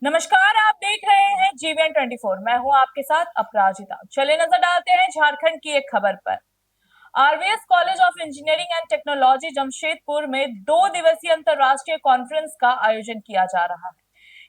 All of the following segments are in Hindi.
नमस्कार, आप देख रहे हैं जीवीएन 24। मैं हूं आपके साथ अपराजिता। चले नजर डालते हैं झारखंड की एक खबर पर। RVS college of engineering and technology Jamshedpur में 2 दिवसीय अंतरराष्ट्रीय कॉन्फ्रेंस का आयोजन किया जा रहा है।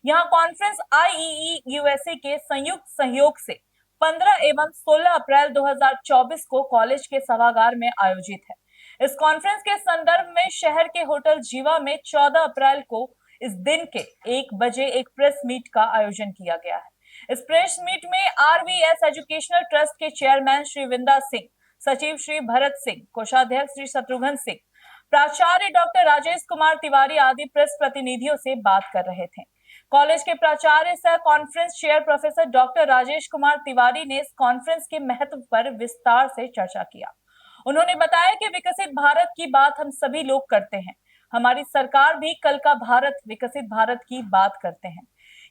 यहां कॉन्फ्रेंस आईईई यूएसए के संयुक्त सहयोग से 15 एवं 16 अप्रैल 2024 को कॉलेज के सभागार में आयोजित है। इस कॉन्फ्रेंस के संदर्भ में शहर के होटल जीवा में 14 अप्रैल को इस दिन के 1 बजे एक प्रेस मीट का आयोजन किया गया है। इस प्रेस मीट में आरवीएस एजुकेशनल ट्रस्ट के चेयरमैन श्री विंदा सिंह, सचिव श्री भरत सिंह, कोषाध्यक्ष श्री शत्रुघ्न सिंह, प्राचार्य डॉक्टर राजेश कुमार तिवारी आदि प्रेस प्रतिनिधियों से बात कर रहे थे। कॉलेज के प्राचार्य सह conference chair professor doctor Rajesh Kumar Tiwari ने इस कॉन्फ्रेंस के महत्व पर विस्तार से चर्चा किया। उन्होंने बताया कि विकसित भारत की बात हम सभी लोग करते हैं। हमारी सरकार भी कल का भारत, विकसित भारत की बात करते हैं।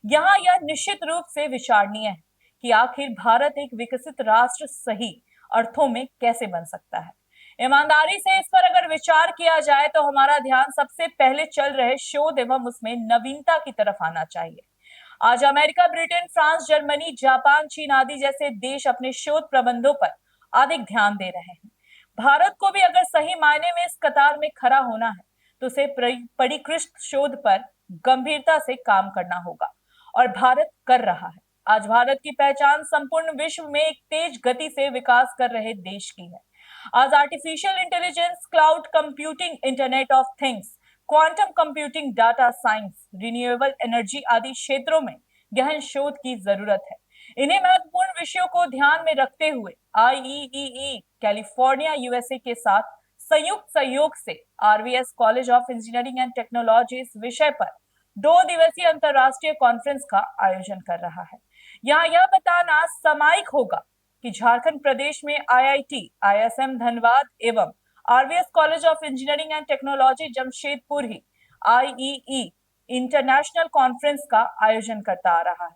यहाँ यह निश्चित रूप से विचारणीय है कि आखिर भारत एक विकसित राष्ट्र सही अर्थों में कैसे बन सकता है। ईमानदारी से इस पर अगर विचार किया जाए तो हमारा ध्यान सबसे पहले चल रहे शोध एवं उसमें नवीनता की तरफ आना चाहिए। आज America, Britain, France, Germany, Japan, चीन आदि जैसे देश अपने शोध प्रबंधों पर अधिक ध्यान दे रहे हैं। भारत को भी अगर सही मायने में इस कतार में खड़ा होना है तो उसे परिष्कृत शोध पर गंभीरता से काम करना होगा, और भारत कर रहा है। आज भारत की पहचान संपूर्ण विश्व में एक तेज गति से विकास कर रहे देश की है। आज artificial intelligence, cloud computing, internet of things, quantum computing, data science, renewable energy आदि क्षेत्रों में गहन शोध की जरूरत है। इन्हीं महत्वपूर्ण विषयों को ध्यान में रखते हुए आईईई कैलिफोर्निया यूएसए के साथ संयुक्त सहयोग से RVS college of engineering and technology इस विषय पर 2 दिवसीय अंतरराष्ट्रीय कॉन्फ्रेंस का आयोजन कर रहा है। यहाँ यह बताना सामायिक होगा कि झारखंड प्रदेश में आईआईटी, आईएसएम धनबाद एवं RVS college of engineering and technology Jamshedpur he IEEE international conference का आयोजन करता आ रहा है।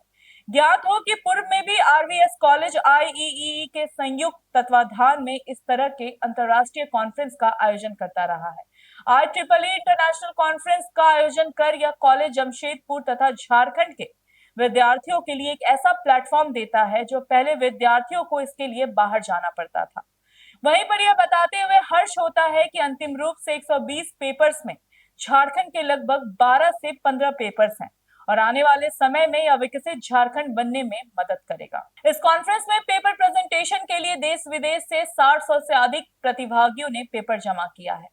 ज्ञात हो कि पूर्व में भी आरवीएस कॉलेज आईईई के संयुक्त तत्वाधान में इस तरह के अंतरराष्ट्रीय कॉन्फ्रेंस का आयोजन करता रहा है। IEEE इंटरनेशनल कॉन्फ्रेंस का आयोजन कर यह कॉलेज जमशेदपुर तथा झारखंड के विद्यार्थियों के लिए एक ऐसा प्लेटफॉर्म देता है जो पहले विद्यार्थियों को इसके लिए बाहर जाना पड़ता था। वहीं पर यह बताते हुए हर्ष होता है कि अंतिम रूप से 120 पेपर्स में झारखंड के लगभग 12 से 15 पेपर्स हैं और आने वाले समय में यह विकसित झारखंड बनने में मदद करेगा। इस कॉन्फ्रेंस में पेपर प्रेजेंटेशन के लिए देश विदेश से 60 से अधिक प्रतिभागियों ने पेपर जमा किया है।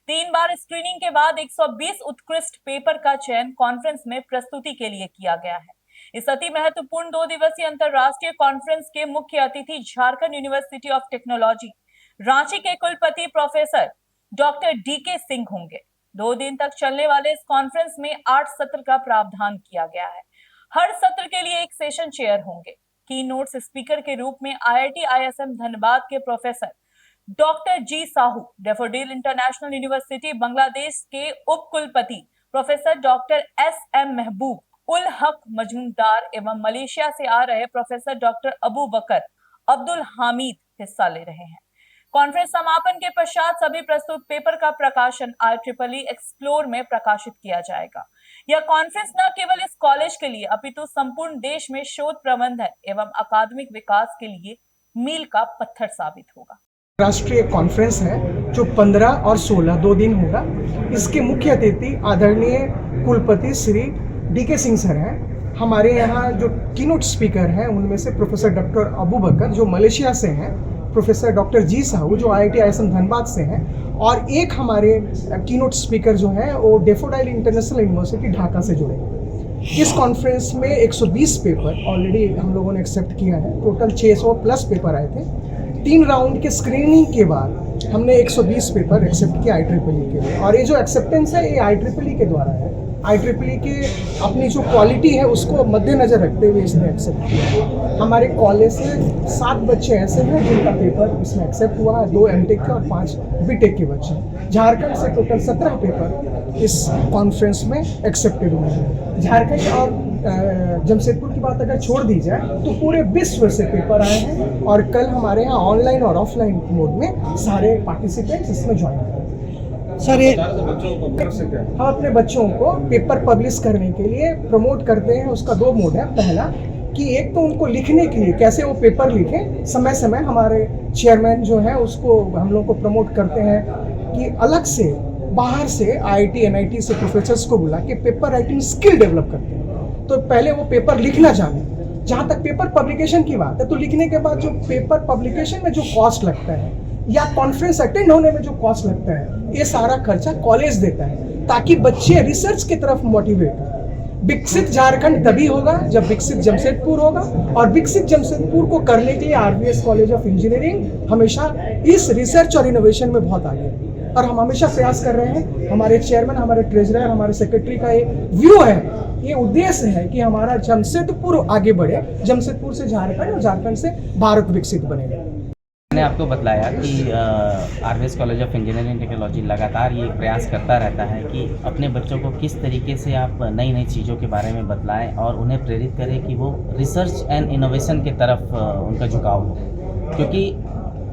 3 बार स्क्रीनिंग के बाद 120 उत्कृष्ट पेपर का चयन कॉन्फ्रेंस में प्रस्तुति के लिए किया गया है। इस अति महत्वपूर्ण 2 दिवसीय अंतरराष्ट्रीय कॉन्फ्रेंस के मुख्य अतिथि Jharkhand university of technology Ranchi के कुलपति प्रोफेसर डॉक्टर डीके सिंह होंगे। 2 दिन तक चलने वाले इस कॉन्फ्रेंस में 8 सत्र का प्रावधान किया गया है। हर सत्र के लिए एक सेशन चेयर होंगे। की नोट्स स्पीकर के रूप में आईआईटी आईएसएम धनबाद के professor doctor G Sahu, Daffodil International University Bangladesh के उप कुलपति प्रोफेसर डॉक्टर एसएम महबूब उल हक मजूमदार एवं मलेशिया से आ रहे प्रोफेसर डॉक्टर अबू बकर अब्दुल हामिद हिस्सा ले रहे हैं। कॉन्फ्रेंस समापन के पश्चात सभी प्रस्तुत पेपर का प्रकाशन IEEE एक्सप्लोर में प्रकाशित किया जाएगा। यह कॉन्फ्रेंस न केवल इस कॉलेज के लिए अपितु संपूर्ण देश में शोध प्रबंधन एवं अकादमिक विकास के लिए मील का पत्थर साबित होगा। राष्ट्रीय कॉन्फ्रेंस है जो 15 और 16 2 दिन होगा। इसके मुख्य अतिथि आदरणीय कुलपति श्री डीके सिंह सर हैं। हमारे यहाँ जो कीनोट स्पीकर हैं उनमें से प्रोफेसर डॉक्टर अबू बकर जो मलेशिया से हैं, प्रोफेसर डॉक्टर जी साहू जो आईआईटी आईएसएम धनबाद से हैं, और एक हमारे कीनोट स्पीकर जो हैं वो डेफोडाइल इंटरनेशनल यूनिवर्सिटी ढाका से जुड़े हैं। इस कॉन्फ्रेंस में 120 पेपर ऑलरेडी हम लोगों ने एक्सेप्ट किया है। टोटल 600 प्लस पेपर आए थे। 3 राउंड के स्क्रीनिंग के बाद हमने 120 पेपर एक्सेप्ट किया IEEE के लिए, और ये जो एक्सेप्टेंस है ये IEEE के द्वारा है। IEEE के अपनी जो क्वालिटी है उसको मद्देनजर रखते हुए इसने एक्सेप्ट किया। हमारे कॉलेज से 7 बच्चे ऐसे हैं जिनका पेपर इसमें एक्सेप्ट हुआ है, 2 एमटेक के और 5 बीटेक के बच्चे। झारखंड से टोटल 17 पेपर इस कॉन्फ्रेंस में एक्सेप्टेड हुए हैं। झारखंड और जमशेदपुर की बात अगर छोड़ दी जाए तो पूरे विश्व से पेपर आए हैं, और कल हमारे यहाँ ऑनलाइन और ऑफलाइन मोड में सारे पार्टिसिपेंट्स इसमें ज्वाइन करेंगे। सर ये हम अपने बच्चों को पेपर पब्लिश करने के लिए प्रमोट करते हैं। उसका दो मोड है। पहला कि एक तो उनको लिखने के लिए कैसे वो पेपर लिखें, समय समय हमारे चेयरमैन जो है उसको हम लोग को प्रमोट करते हैं कि अलग से बाहर से आईआईटी एनआईटी से प्रोफेसर्स को बुला के पेपर राइटिंग स्किल डेवलप करते हैं। तो पहले वो पेपर लिखना जाने। जहाँ तक पेपर पब्लिकेशन की बात है तो लिखने के बाद जो पेपर पब्लिकेशन में जो कॉस्ट लगता है या कॉन्फ्रेंस अटेंड होने में जो कॉस्ट लगता है, ये सारा खर्चा कॉलेज देता है ताकि बच्चे रिसर्च की तरफ मोटिवेट हो। विकसित झारखंड तभी होगा जब विकसित जमशेदपुर होगा, और विकसित जमशेदपुर को करने के लिए आरवीएस कॉलेज ऑफ इंजीनियरिंग हमेशा इस रिसर्च और इनोवेशन में बहुत आगे है और हम हमेशा प्रयास कर रहे हैं। हमारे चेयरमैन, हमारे ट्रेजरर, हमारे सेक्रेटरी का ये व्यू है, ये उद्देश्य है कि हमारा जमशेदपुर आगे बढ़े, जमशेदपुर से झारखंड और झारखंड से भारत विकसित बनेगा। मैंने आपको बतलाया कि RVS college of engineering and technology लगातार ये प्रयास करता रहता है कि अपने बच्चों को किस तरीके से आप नई नई चीज़ों के बारे में बतलाएं और उन्हें प्रेरित करें कि वो रिसर्च एंड इनोवेशन की तरफ उनका झुकाव हो। क्योंकि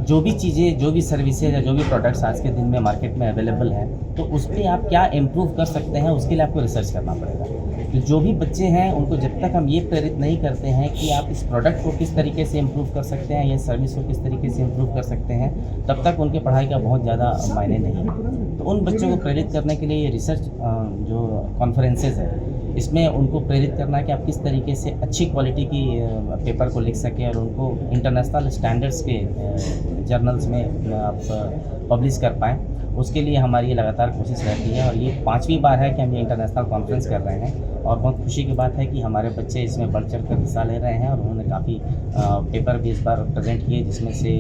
जो भी चीज़ें, जो भी सर्विसेज या जो भी प्रोडक्ट्स आज के दिन में मार्केट में अवेलेबल हैं, तो उस पर आप क्या इम्प्रूव कर सकते हैं, उसके लिए आपको रिसर्च करना पड़ेगा। तो जो भी बच्चे हैं उनको जब तक हम ये प्रेरित नहीं करते हैं कि आप इस प्रोडक्ट को किस तरीके से इम्प्रूव कर सकते हैं या सर्विस को किस तरीके से इम्प्रूव कर सकते हैं, तब तक उनके पढ़ाई का बहुत ज़्यादा मायने नहीं है। तो उन बच्चों को प्रेरित करने के लिए ये रिसर्च जो कॉन्फ्रेंसेज है, इसमें उनको प्रेरित करना है कि आप किस तरीके से अच्छी क्वालिटी की पेपर को लिख सकें और उनको इंटरनेशनल स्टैंडर्ड्स के जर्नल्स में आप पब्लिश कर पाएँ। उसके लिए हमारी ये लगातार कोशिश रहती है और ये 5वीं बार है कि हम ये इंटरनेशनल कॉन्फ्रेंस कर रहे हैं और बहुत खुशी की बात है कि हमारे बच्चे इसमें बढ़ चढ़ कर हिस्सा ले रहे हैं और उन्होंने काफ़ी पेपर भी इस बार प्रेजेंट किए, जिसमें से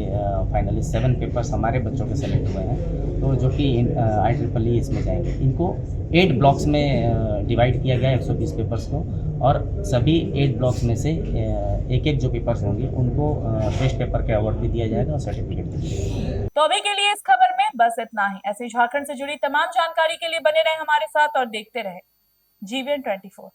फाइनली 7 पेपर्स हमारे बच्चों के सेलेक्ट हुए हैं, तो जो कि IEEE इसमें जाएंगे। इनको 8 ब्लॉक्स में डिवाइड किया गया 120 पेपर्स को, और सभी 8 ब्लॉक्स में से एक एक जो पेपर्स होंगे उनको बेस्ट पेपर का अवार्ड भी दिया जाएगा और सर्टिफिकेट भी दिया जाएगा। तो अभी के लिए इस खबर में बस इतना ही। ऐसे झारखंड से जुड़ी तमाम जानकारी के लिए बने रहे हमारे साथ और देखते रहे GVN 24।